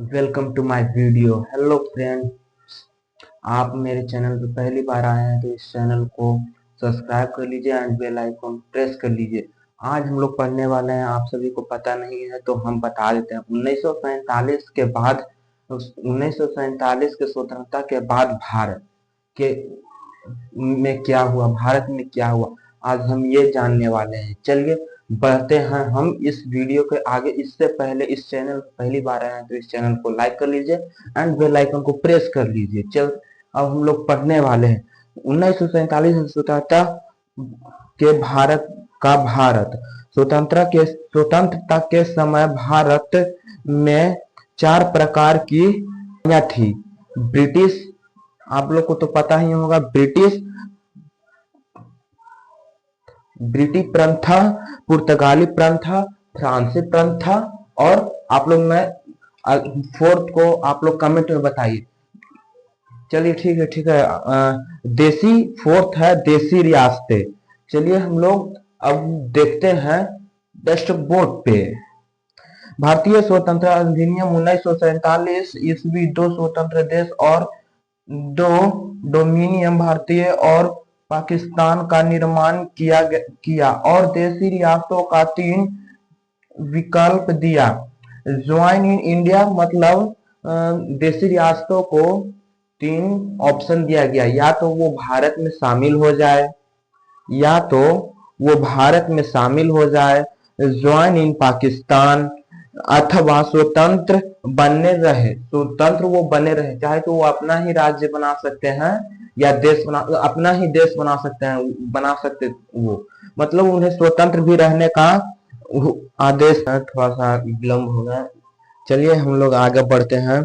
Welcome to my video. Hello friends, आप मेरे channel पर पहली बार आए हैं तो इस चैनल को सब्सक्राइब कर लीजिए एंड बेल आइकन प्रेस कर लीजिए। आज हम लोग पढ़ने वाले हैं, आप सभी को पता नहीं है तो हम बता देते हैं। 1947 के बाद 1947 के स्वतंत्रता के बाद भारत के में क्या हुआ, भारत में क्या हुआ, आज हम ये जानने वाले हैं। चलिए बढ़ते हैं हम इस वीडियो के आगे। इससे पहले इस चैनल पहली बार आए हैं तो इस चैनल को लाइक कर लीजिए एंड बेल आइकन को प्रेस कर लीजिए। चल अब हम लोग पढ़ने वाले हैं 1947 स्वतंत्रता के भारत स्वतंत्रता के समय भारत में 4 प्रकार की थी। ब्रिटिश, आप लोग को तो पता ही होगा, ब्रिटिश प्रथा, पुर्तगाली प्रथा, फ्रांसीसी प्रथा, और आप लोग में फोर्थ को आप लोग कमेंट में बताइए। चलिए ठीक है। देसी फोर्थ है देसी रियासतें। चलिए हम लोग अब देखते हैं डैशबोर्ड पे। भारतीय स्वतंत्रता अधिनियम 1947 ईस्वी 2 स्वतंत्र देश और 2 डोमिनियन भारतीय और पाकिस्तान का निर्माण किया और देशी रियासतों का 3 विकल्प दिया। ज्वाइन इन इंडिया मतलब देशी रियासतों को 3 ऑप्शन दिया गया, या तो वो भारत में शामिल हो जाए, या तो वो भारत में शामिल हो जाए, ज्वाइन इन पाकिस्तान, अथवा स्वतंत्र वो बने रहे। चाहे तो वो अपना ही राज्य बना सकते हैं या अपना ही देश बना सकते वो, मतलब उन्हें स्वतंत्र भी रहने का आदेश है। थोड़ा सा विलम्ब हो गया, चलिए हम लोग आगे बढ़ते हैं।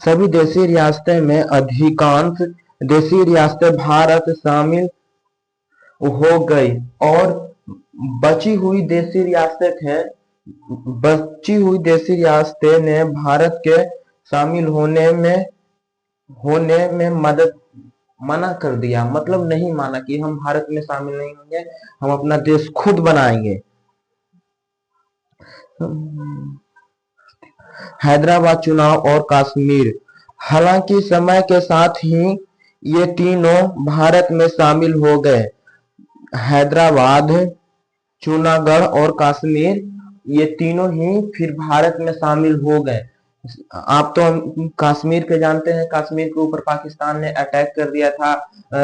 सभी देशी रियासतें में अधिकांश देशी रियासतें भारत शामिल हो गई और बची हुई देशी रियासतें ने भारत के शामिल होने में मना कर दिया, मतलब नहीं माना कि हम भारत में शामिल नहीं होंगे, हम अपना देश खुद बनाएंगे। हैदराबाद चुनाव और कश्मीर, हालांकि समय के साथ ही ये तीनों भारत में शामिल हो गए। हैदराबाद, चुनागढ़ और कश्मीर, ये तीनों ही फिर भारत में शामिल हो गए। आप तो कश्मीर के जानते हैं, कश्मीर के ऊपर पाकिस्तान ने अटैक कर दिया था,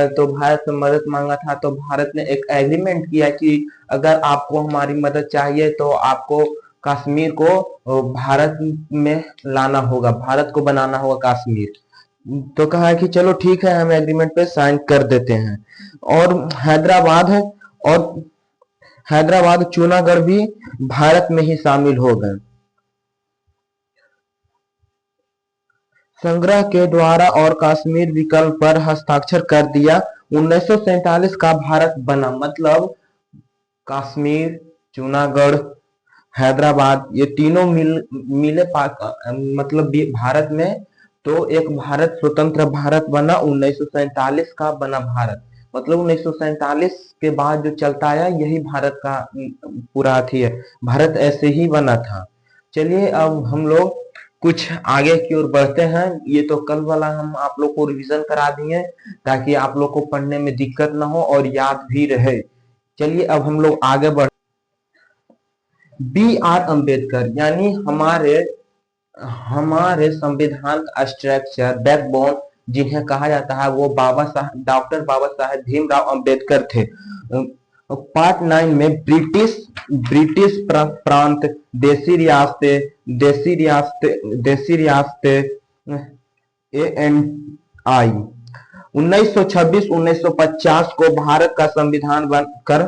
तो भारत से मदद मांगा था, तो भारत ने एक एग्रीमेंट किया कि अगर आपको हमारी मदद चाहिए तो आपको कश्मीर को भारत में लाना होगा, भारत को बनाना होगा कश्मीर। तो कहा कि चलो ठीक है, हम एग्रीमेंट पे साइन कर देते हैं। और हैदराबाद चुनागढ़ भी भारत में ही शामिल हो गए। संग्रह के द्वारा और कश्मीर विकल्प पर हस्ताक्षर कर दिया। 1947 का भारत बना, मतलब कश्मीर, चुनागढ़, हैदराबाद, ये तीनों मिले मतलब भारत में, तो एक भारत, स्वतंत्र भारत बना। 1947 का बना भारत, मतलब 1947 के बाद जो चलता आया यही भारत का पूरा थी है, भारत ऐसे ही बना था। चलिए अब हम लोग कुछ आगे की ओर बढ़ते हैं। ये तो कल वाला हम आप लोग को रिवीजन करा दिए ताकि आप लोग को पढ़ने में दिक्कत ना हो और याद भी रहे। चलिए अब हम लोग आगे बढ़। B.R. अम्बेडकर, यानी हमारे संविधान का स्ट्रक्चर, बैकबोन जिन्हें कहा जाता है, वो डॉक्टर बाबा साहेब भीमराव अम्बेडकर थे। पार्ट 9 में ब्रिटिश प्रांत, देसी रियासतें ANI 1926-1950 को भारत का संविधान बनकर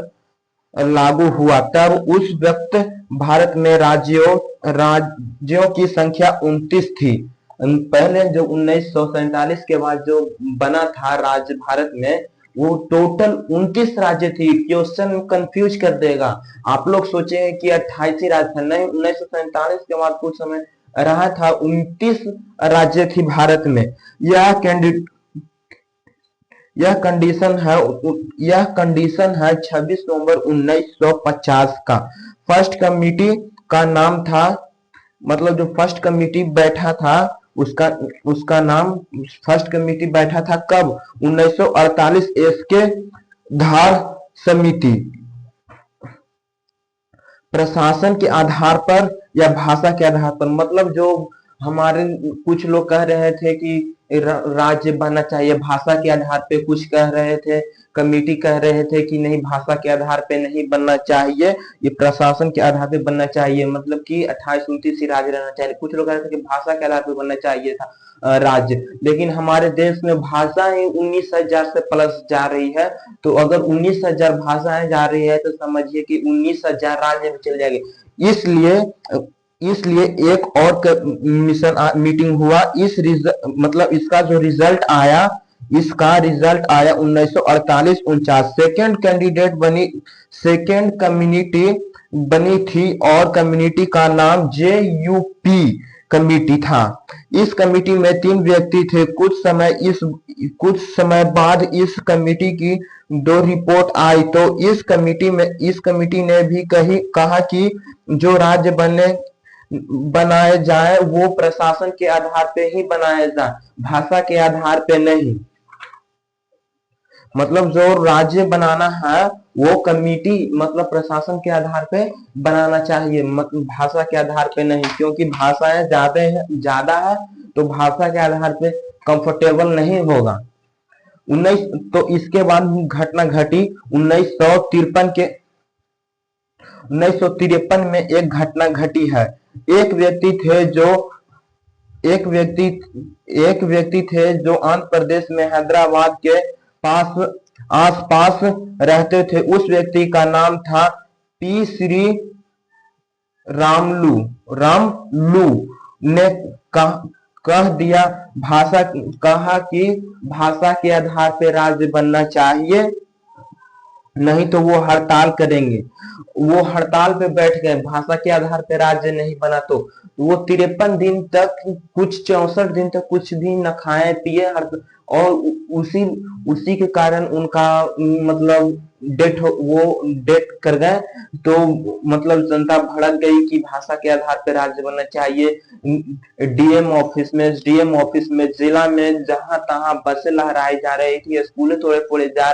लागू हुआ। तब उस वक्त भारत में राज्यों की संख्या 29 थी। पहले जो 1947 के बाद जो बना था राज्य भारत में, वो टोटल 29 राज्य थी। क्वेश्चन कंफ्यूज कर देगा, आप लोग सोचेंगे कि 28 ही राज्य था, नहीं, 1947 के बाद कुछ समय रहा था, 29 राज्य थी भारत में। यह कंडीशन है 26 नवंबर 1950 का। फर्स्ट कमेटी का नाम था मतलब जो फर्स्ट कमिटी बैठा था उसका उसका नाम, फर्स्ट कमिटी बैठा था कब? 1948 इसके धार समिति। प्रशासन के आधार पर या भाषा के आधार पर, मतलब जो हमारे कुछ लोग कह रहे थे कि राज्य बनना चाहिए भाषा के आधार पे, कुछ कह रहे थे, कमेटी कह रहे थे कि नहीं भाषा के आधार पे नहीं बनना चाहिए, ये प्रशासन के आधार पे बनना चाहिए, मतलब कि 28-29 ही राज्य रहना चाहिए। कुछ लोग कह रहे थे कि भाषा के आधार पे बनना चाहिए था राज्य, लेकिन हमारे देश में भाषा ही 19,000 से प्लस जा रही है। तो अगर 19,000 भाषाएं जा रही है तो समझिए कि 19,000 राज्य में चल जाएगी। इसलिए इसलिए एक और मिशन मीटिंग हुआ, मतलब इसका जो रिजल्ट आया, इसका रिजल्ट आया 1948-49। सेकेंड कैंडिडेट बनी, सेकेंड कम्युनिटी बनी थी और कम्युनिटी का नाम JUP कमेटी था। इस कमेटी में 3 व्यक्ति थे। कुछ समय बाद इस कमेटी की 2 रिपोर्ट आई। तो इस कमेटी ने भी कहा कि जो राज्य बनाए जाए वो प्रशासन के आधार पे ही बनाए जाए, भाषा के आधार पे नहीं। मतलब जो राज्य बनाना है वो कमेटी मतलब प्रशासन के आधार पे बनाना चाहिए, मतलब भाषा के आधार पे नहीं, क्योंकि भाषाएं ज्यादा है तो भाषा के आधार पे कंफर्टेबल नहीं होगा। 19 तो इसके बाद घटना घटी 1953 में एक घटना घटी है। एक व्यक्ति थे जो एक व्यक्ति थे जो आंध्र प्रदेश में हैदराबाद के पास आसपास रहते थे। उस व्यक्ति का नाम था P श्री रामलू ने कहा कि भाषा के आधार पर राज्य बनना चाहिए, नहीं तो वो हड़ताल करेंगे। वो हड़ताल पे बैठ गए, भाषा के आधार पे राज्य नहीं बना तो वो 53 दिन तक, कुछ 64 दिन तक कुछ भी न खाए पिए, और उसी के कारण उनका मतलब वो डेथ कर गए। तो मतलब जनता भड़क गई कि भाषा के आधार पर राज्य बनना चाहिए। डीएम ऑफिस में जिला में जहां तहां बसें लहराई जा रही थी, स्कूलें तोड़े फोड़े जा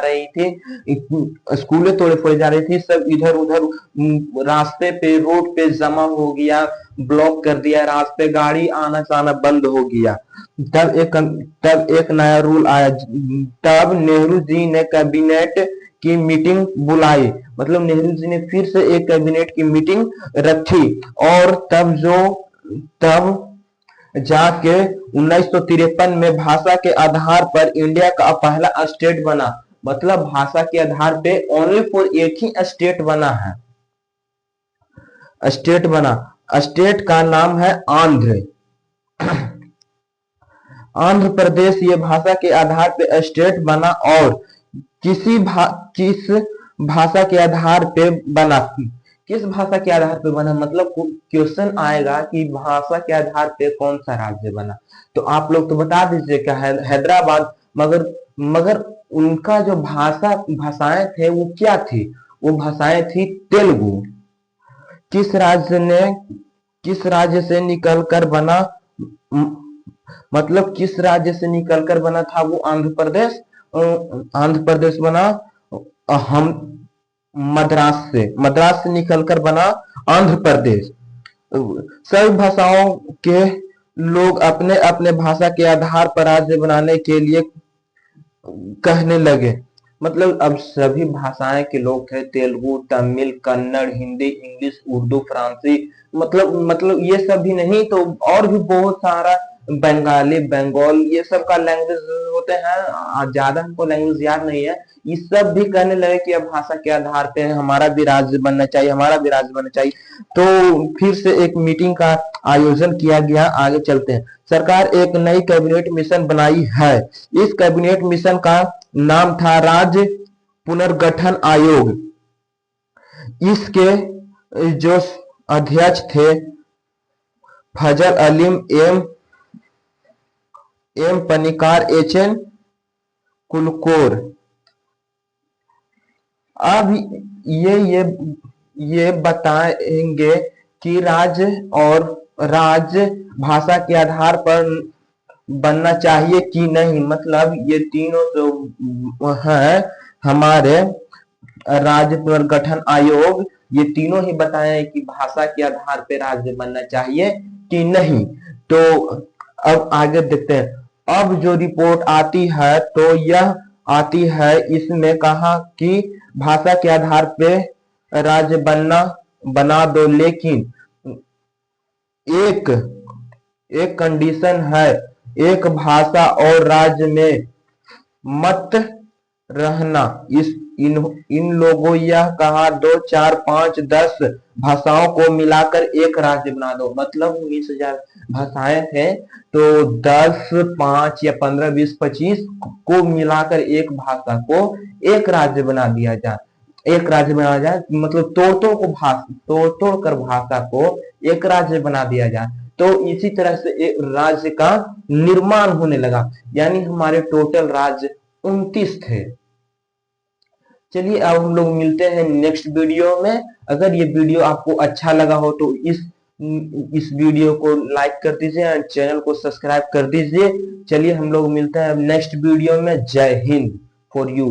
रही थी, सब इधर उधर रास्ते पे रोड पे जमा हो गया, ब्लॉक कर दिया रास्ते, गाड़ी आना जाना बंद हो गया। तब एक नया रूल आया। तब नेहरू जी ने कैबिनेट की मीटिंग बुलाई, मतलब नेहरू जी ने फिर से एक कैबिनेट की मीटिंग रखी, और तब जाके 1953 में भाषा के आधार पर इंडिया का पहला स्टेट बना। मतलब भाषा के आधार पे ओनली फॉर एक ही स्टेट बना है, स्टेट का नाम है आंध्र प्रदेश। ये भाषा के आधार पे स्टेट बना, और किस भाषा के आधार पे बना, किस भाषा के आधार पे बना, मतलब क्वेश्चन आएगा कि भाषा के आधार पे कौन सा राज्य बना, तो आप लोग तो बता दीजिएगा हैदराबाद। मगर उनका जो भाषाएं थे वो क्या थी? वो भाषाएं थी तेलुगु। किस राज्य से निकलकर बना, मतलब किस राज्य से निकलकर बना था वो? आंध्र प्रदेश बना। हम मद्रास से निकलकर बना आंध्र प्रदेश। सभी भाषाओं के लोग अपने अपने भाषा के आधार पर राज्य बनाने के लिए कहने लगे। मतलब अब सभी भाषाएं के लोग थे, तेलुगु, तमिल, कन्नड़, हिंदी, इंग्लिश, उर्दू, फ्रांसी, मतलब ये सब भी नहीं तो और भी बहुत सारा, बंगाल, ये सब का लैंग्वेज होते हैं, ज्यादा हमको लैंग्वेज याद नहीं है। ये सब भी कहने लगे कि अब भाषा के आधार पे हमारा भी राज्य बनना चाहिए, तो फिर से एक मीटिंग का आयोजन किया गया। आगे चलते हैं। सरकार एक नई कैबिनेट मिशन बनाई है। इस कैबिनेट मिशन का नाम था राज्य पुनर्गठन आयोग। इसके जो अध्यक्ष थे फजल अलीम, एम पनिकार, HN कुलकोर। अब ये बताएंगे कि राज्य और राजभाषा के आधार पर बनना चाहिए कि नहीं। मतलब ये तीनों जो है हमारे राज्य पुनर्गठन आयोग, ये तीनों ही बताए कि भाषा के आधार पर राज्य बनना चाहिए कि नहीं। तो अब आगे देखते हैं। अब जो रिपोर्ट आती है तो यह आती है, इसमें कहा कि भाषा के आधार पे राज्य बना दो, लेकिन एक एक कंडीशन है, एक भाषा और राज्य में मत रहना। इन लोगों यह कहा 2, 4, 5, 10 भाषाओं को मिलाकर एक राज्य बना दो। मतलब 19,000 भाषाएं थे, तो 10, 5 या 15, 20, 25 को मिलाकर एक भाषा को एक राज्य बना दिया जाए। एक राज्य बना जाए मतलब तोड़ तोड़ कर भाषा को एक राज्य बना दिया जाए। तो इसी तरह से एक राज्य का निर्माण होने लगा। यानी हमारे टोटल राज्य 29 थे। चलिए अब हम लोग मिलते हैं नेक्स्ट वीडियो में। अगर ये वीडियो आपको अच्छा लगा हो तो इस वीडियो को लाइक कर दीजिए और चैनल को सब्सक्राइब कर दीजिए। चलिए हम लोग मिलते हैं नेक्स्ट वीडियो में। जय हिंद फॉर यू।